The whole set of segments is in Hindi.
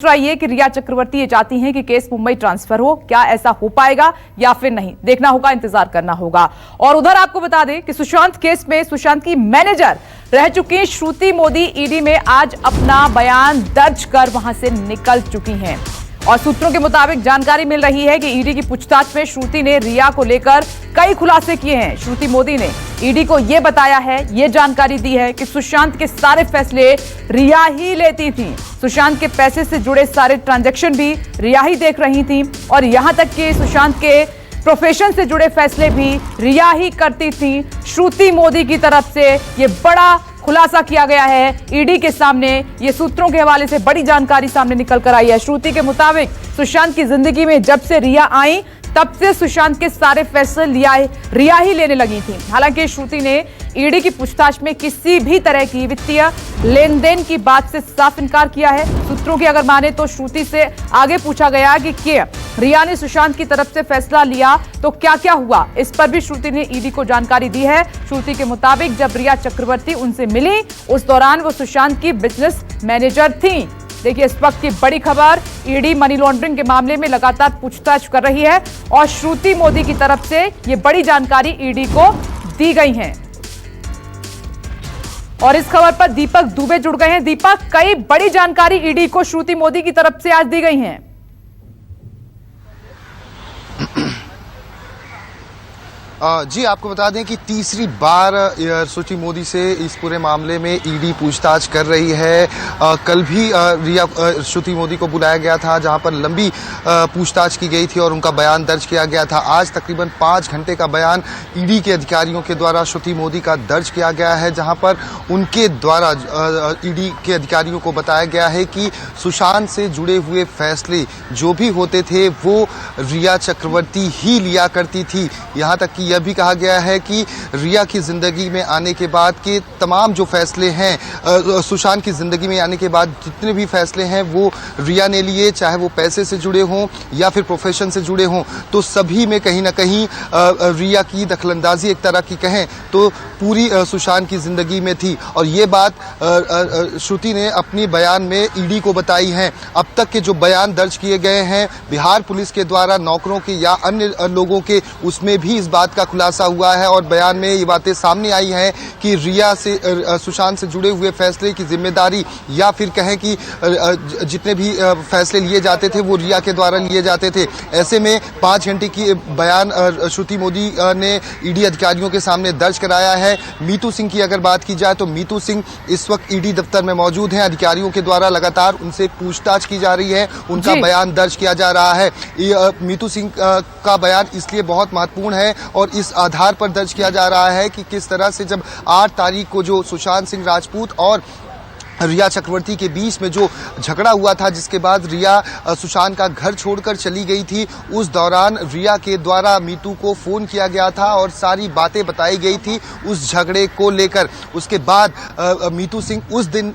ये कि रिया चक्रवर्ती ये चाहती हैं कि केस मुंबई ट्रांसफर हो। क्या ऐसा हो पाएगा या फिर नहीं, देखना होगा, इंतजार करना होगा। और उधर आपको बता दें कि सुशांत केस में सुशांत की मैनेजर रह चुकी श्रुति मोदी ईडी में आज अपना बयान दर्ज कर वहां से निकल चुकी हैं। और सूत्रों के मुताबिक जानकारी मिल रही है कि ईडी की पूछताछ में श्रुति ने रिया को लेकर कई खुलासे किए हैं। श्रुति मोदी ने ईडी को यह बताया है, यह जानकारी दी है कि सुशांत के सारे फैसले रिया ही लेती थी। सुशांत के पैसे से जुड़े सारे ट्रांजैक्शन भी रिया ही देख रही थी और यहां तक कि सुशांत के प्रोफेशन से जुड़े फैसले भी रिया ही करती थी। श्रुति मोदी की तरफ से यह बड़ा खुलासा किया गया है ईडी के सामने। ये सूत्रों के हवाले से बड़ी जानकारी सामने निकल कर आई है। श्रुति के मुताबिक सुशांत की जिंदगी में जब से रिया आई तब से सुशांत के सारे फैसले रिया ही लेने लगी थी। हालांकि श्रुति ने ईडी की पूछताछ में किसी भी तरह की वित्तीय लेन देन की बात से साफ इनकार किया है। सूत्रों की अगर माने तो श्रुति से आगे पूछा गया कि क्या रिया ने सुशांत की तरफ से फैसला लिया तो क्या क्या हुआ, इस पर भी श्रुति ने ईडी को जानकारी दी है। श्रुति के मुताबिक जब रिया चक्रवर्ती उनसे मिली उस दौरान वो सुशांत की बिजनेस मैनेजर थी। देखिए इस वक्त की बड़ी खबर, ईडी मनी लॉन्ड्रिंग के मामले में लगातार पूछताछ कर रही है और श्रुति मोदी की तरफ से ये बड़ी जानकारी ईडी को दी गई है। और इस खबर पर दीपक दुबे जुड़ गए हैं। दीपक, कई बड़ी जानकारी ईडी को श्रुति मोदी की तरफ से आज दी गई है। जी, आपको बता दें कि तीसरी बार श्रुति मोदी से इस पूरे मामले में ईडी पूछताछ कर रही है। कल भी श्रुति मोदी को बुलाया गया था जहां पर लंबी पूछताछ की गई थी और उनका बयान दर्ज किया गया था। आज तकरीबन 5 घंटे का बयान ईडी के अधिकारियों के द्वारा श्रुति मोदी का दर्ज किया गया है, जहां पर उनके द्वारा ईडी के अधिकारियों को बताया गया है कि सुशांत से जुड़े हुए फैसले जो भी होते थे वो रिया चक्रवर्ती ही लिया करती थी। यहाँ तक कि यह भी कहा गया है कि रिया की जिंदगी में आने के बाद के तमाम जो फैसले हैं, सुशांत की जिंदगी में आने के बाद जितने भी फैसले हैं वो रिया ने लिए, चाहे वो पैसे से जुड़े हों या फिर प्रोफेशन से जुड़े हों, तो सभी में कहीं ना कहीं रिया की दखलंदाजी एक तरह की कहें तो पूरी सुशांत की जिंदगी में थी। और ये बात श्रुति ने अपनी बयान में ईडी को बताई है। अब तक के जो बयान दर्ज किए गए हैं बिहार पुलिस के द्वारा नौकरों के या अन्य लोगों के, उसमें भी इस बात का खुलासा हुआ है और बयान में ये बातें सामने आई हैं कि रिया से सुशांत से जुड़े हुए फैसले की जिम्मेदारी या फिर कहें कि जितने भी फैसले लिए जाते थे वो रिया के द्वारा लिए जाते थे। ऐसे में 5 घंटे की बयान श्रुति मोदी ने ईडी अधिकारियों के सामने दर्ज कराया है। मीतू सिंह की अगर बात की जाए तो मीतू सिंह इस वक्त ईडी दफ्तर में मौजूद हैं। अधिकारियों के द्वारा लगातार उनसे पूछताछ की जा रही है, उनका बयान दर्ज किया जा रहा है। मीतू सिंह का बयान इसलिए बहुत महत्वपूर्ण है और इस आधार पर दर्ज किया जा रहा है कि किस तरह से जब 8 तारीख को जो सुशांत सिंह राजपूत और रिया चक्रवर्ती के बीच में जो झगड़ा हुआ था, जिसके बाद रिया सुशांत का घर छोड़कर चली गई थी, उस दौरान रिया के द्वारा मीतू को फोन किया गया था और सारी बातें बताई गई थी उस झगड़े को लेकर। उसके बाद मीतू सिंह उस दिन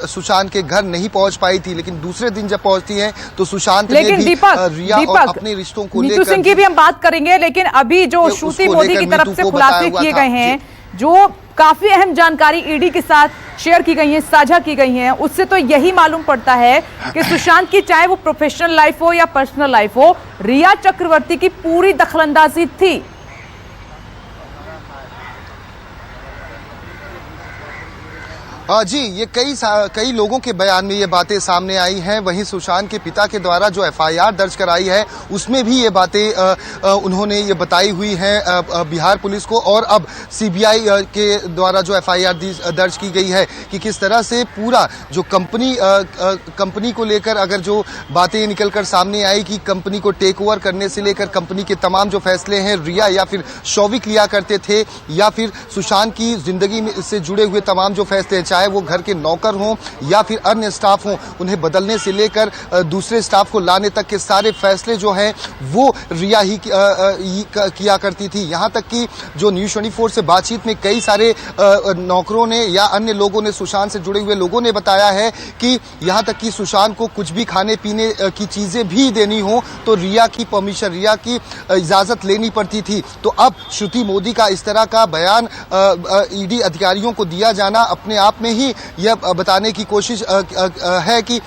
सुशांत के घर नहीं पहुंच पाई थी, लेकिन दूसरे दिन जब पहुंचती हैं तो सुशांत ने भी रिया और अपने रिश्तों को लेकर। मीतू सिंह की भी हम बात करेंगे, लेकिन अभी जो श्रुति मोदी की तरफ से खुलासे किए गए हैं, जो काफी अहम जानकारी ईडी के साथ शेयर की गई है, साझा की गई है, उससे तो यही मालूम पड़ता है कि सुशांत की चाहे वो प्रोफेशनल लाइफ हो या पर्सनल लाइफ हो, रिया चक्रवर्ती की पूरी दखलंदाजी थी। जी, ये कई लोगों के बयान में ये बातें सामने आई हैं। वहीं सुशांत के पिता के द्वारा जो एफआईआर दर्ज कराई है उसमें भी ये बातें उन्होंने ये बताई हुई हैं बिहार पुलिस को। और अब सीबीआई के द्वारा जो एफआईआर दर्ज की गई है कि किस तरह से पूरा जो कंपनी को लेकर अगर जो बातें निकलकर सामने आई कि कंपनी को टेक ओवर करने से लेकर कंपनी के तमाम जो फैसले हैं रिया या फिर शौविक लिया करते थे, या फिर सुशांत की जिंदगी में से जुड़े हुए तमाम जो फैसले, चाहे वो घर के नौकर हों या फिर अन्य स्टाफ हों, उन्हें बदलने से लेकर दूसरे स्टाफ को लाने तक के सारे फैसले जो हैं वो रिया ही किया करती थी। यहाँ तक कि जो न्यूज़ 24 से बातचीत में कई सारे नौकरों ने या अन्य लोगों ने, सुशांत से जुड़े हुए लोगों ने बताया है कि यहाँ तक कि सुशांत को कुछ भी खाने पीने की चीजें भी देनी हो तो रिया की परमिशन, रिया की इजाजत लेनी पड़ती थी। तो अब श्रुति मोदी का इस तरह का बयान ईडी अधिकारियों को दिया जाना अपने आप में ही यह बताने की कोशिश है कि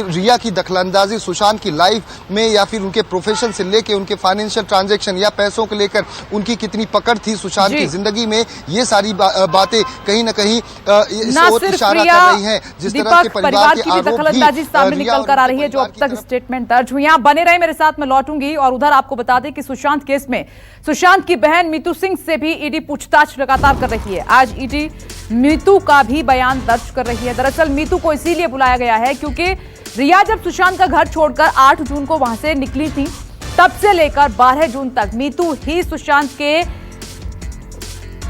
रिया की दखलंदाजी सुशांत की लाइफ में या फिर उनके प्रोफेशन से लेके उनके फाइनेंशियल ट्रांजैक्शन या पैसों को लेकर उनकी कितनी पकड़ थी सुशांत की जिंदगी में, ये सारी बातें कहीं ना कहीं इस ओर इशारा कर रही हैं। जिस तरह के परिवार के आरोप दखलंदाजी सामने निकल कर आ रही है, जो अब तक स्टेटमेंट दर्ज हुई। यहाँ बने रहे मेरे साथ, मैं लौटूंगी। और उधर आपको बता दें कि सुशांत केस में सुशांत की बहन मीतू सिंह से भी ईडी पूछताछ लगातार कर रही है। आज ईडी मीतू का भी बयान दर्ज कर रही है। दरअसल मीतू को इसीलिए बुलाया गया है क्योंकि रिया जब सुशांत का घर छोड़कर 8 जून को वहां से निकली थी, तब से लेकर 12 जून तक मीतू ही सुशांत के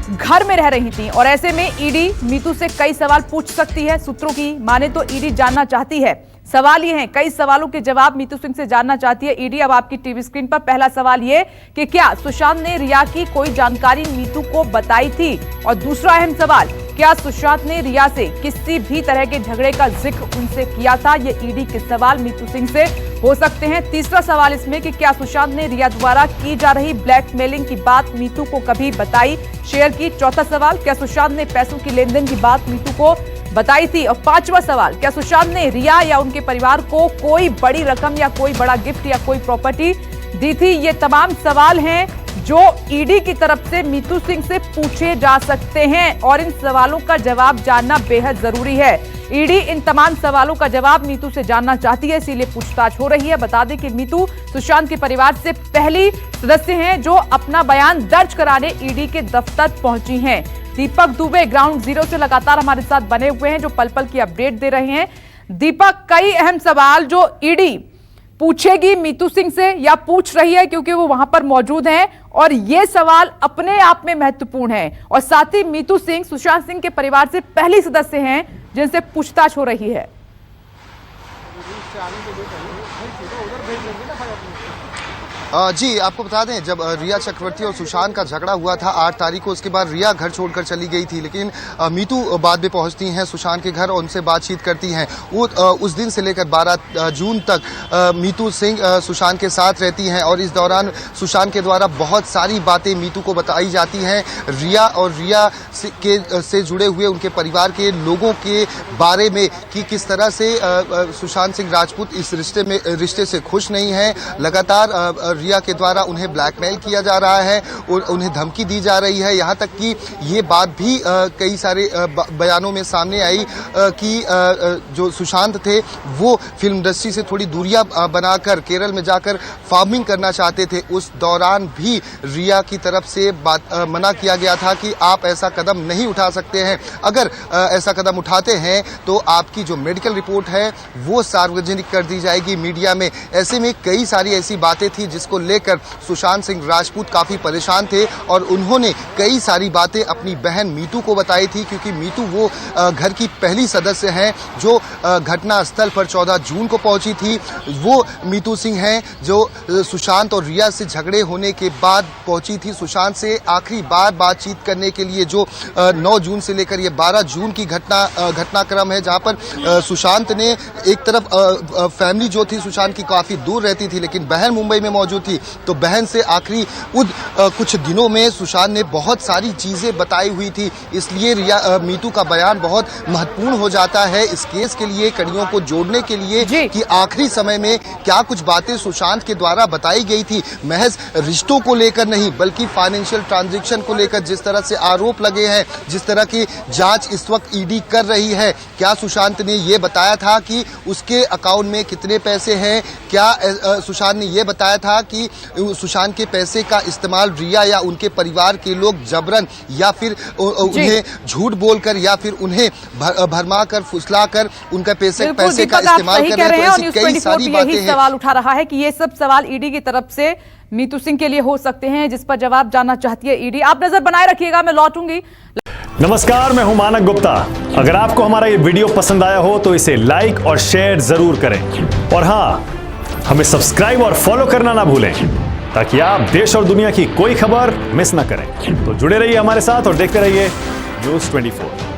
घर में रह रही थी। और ऐसे में ईडी मीतू से कई सवाल पूछ सकती है। सूत्रों की माने तो ईडी जानना चाहती है, सवाल ये हैं, कई सवालों के जवाब मीतू सिंह से जानना चाहती है ईडी। अब आपकी टीवी स्क्रीन पर पहला सवाल ये कि क्या सुशांत ने रिया की कोई जानकारी मीतू को बताई थी? और दूसरा अहम सवाल, क्या सुशांत ने रिया से किसी भी तरह के झगड़े का जिक्र उनसे किया था? ये ईडी के सवाल मीतू सिंह से हो सकते हैं। तीसरा सवाल इसमें कि क्या सुशांत ने रिया द्वारा की जा रही ब्लैकमेलिंग की बात मीतू को कभी बताई, शेयर की? चौथा सवाल, क्या सुशांत ने पैसों की लेन देन की बात मीतू को बताई थी? और पांचवा सवाल, क्या सुशांत ने रिया या उनके परिवार को कोई बड़ी रकम या कोई बड़ा गिफ्ट या कोई प्रॉपर्टी दी थी? ये तमाम सवाल हैं जो ईडी की तरफ से मीतू सिंह से पूछे जा सकते हैं और इन सवालों का जवाब जानना बेहद जरूरी है। ईडी इन तमाम सवालों का जवाब मीतू से जानना चाहती है, इसीलिए पूछताछ हो रही है। बता दें कि मीतू सुशांत के परिवार से पहली सदस्य हैं जो अपना बयान दर्ज कराने ईडी के दफ्तर पहुंची हैं। दीपक दुबे ग्राउंड जीरो से लगातार हमारे साथ बने हुए हैं, जो पल पल की अपडेट दे रहे हैं। दीपक, कई अहम सवाल जो ईडी पूछेगी मीतू सिंह से या पूछ रही है क्योंकि वो वहां पर मौजूद हैं, और ये सवाल अपने आप में महत्वपूर्ण है। और साथ ही मीतू सिंह सुशांत सिंह के परिवार से पहली सदस्य हैं जिनसे पूछताछ हो रही है। जी, आपको बता दें, जब रिया चक्रवर्ती और सुशांत का झगड़ा हुआ था 8 तारीख को, उसके बाद रिया घर छोड़कर चली गई थी, लेकिन मीतू बाद में पहुंचती हैं सुशांत के घर और उनसे बातचीत करती हैं। वो उस दिन से लेकर 12 जून तक मीतू सिंह सुशांत के साथ रहती हैं और इस दौरान सुशांत के द्वारा बहुत सारी बातें मीतू को बताई जाती हैं, रिया और रिया से जुड़े हुए उनके परिवार के लोगों के बारे में कि किस तरह से सुशांत सिंह राजपूत इस रिश्ते से खुश नहीं है। लगातार रिया के द्वारा उन्हें ब्लैकमेल किया जा रहा है और उन्हें धमकी दी जा रही है। यहाँ तक कि ये बात भी कई सारे बयानों में सामने आई कि जो सुशांत थे वो फिल्म इंडस्ट्री से थोड़ी दूरियां बनाकर केरल में जाकर फार्मिंग करना चाहते थे। उस दौरान भी रिया की तरफ से मना किया गया था कि आप ऐसा कदम नहीं उठा सकते हैं, अगर ऐसा कदम उठाते हैं तो आपकी जो मेडिकल रिपोर्ट है वो सार्वजनिक कर दी जाएगी मीडिया में। ऐसे में कई सारी ऐसी बातें थी जिसको लेकर सुशांत सिंह राजपूत काफी परेशान थे और उन्होंने कई सारी बातें अपनी बहन मीतू को बताई थी, क्योंकि मीतू वो घर की पहली सदस्य हैं जो घटना स्थल पर 14 जून को पहुंची थी। वो मीतू सिंह हैं जो सुशांत और रिया से झगड़े होने के बाद पहुंची थी सुशांत से आखिरी बार बातचीत करने के लिए, जो 9 जून से लेकर ये 12 जून की घटनाक्रम है, जहां पर सुशांत ने एक तरफ फैमिली जो थी सुशांत की काफी दूर रहती थी, लेकिन बहन मुंबई में मौजूद थी, तो बहन से आखिरी कुछ दिनों में सुशांत ने बहुत सारी चीजें बताई हुई थी। इसलिए मीतू का बयान बहुत महत्वपूर्ण हो जाता है इस केस के लिए, कड़ियों को जोड़ने के लिए कि आखिरी समय में क्या कुछ बातें सुशांत के द्वारा बताई गई थी, महज रिश्तों को लेकर नहीं बल्कि फाइनेंशियल ट्रांजैक्शन को लेकर जिस तरह से आरोप लगे हैं, जिस तरह की जांच इस वक्त ईडी कर रही है। क्या सुशांत ने यह बताया था कि उसके अकाउंट में कितने पैसे हैं? क्या सुशांत ने यह बताया था कि सुशांत के पैसे का इस्तेमाल रिया या उनके परिवार के लोग जबरन या फिर उन्हें झूठ बोलकर या फिर उन्हें भरमा कर फुसला कर उनका पैसे का इस्तेमाल कर रहे हैं? तो ऐसी कई सारी बातें हैं। सवाल उठा रहा है कि ये सब सवाल ईडी की तरफ से मीतू सिंह के लिए हो सकते हैं, जिस पर जवाब जानना चाहती है ईडी। आप नजर बनाए रखिएगा, मैं लौटूंगी। नमस्कार, मैं हूं मानक गुप्ता। अगर आपको हमारा ये वीडियो पसंद आया हो तो इसे लाइक और शेयर जरूर करें, और हाँ, हमें सब्सक्राइब और फॉलो करना ना भूलें ताकि आप देश और दुनिया की कोई खबर मिस ना करें। तो जुड़े रहिए हमारे साथ और देखते रहिए न्यूज़ 24।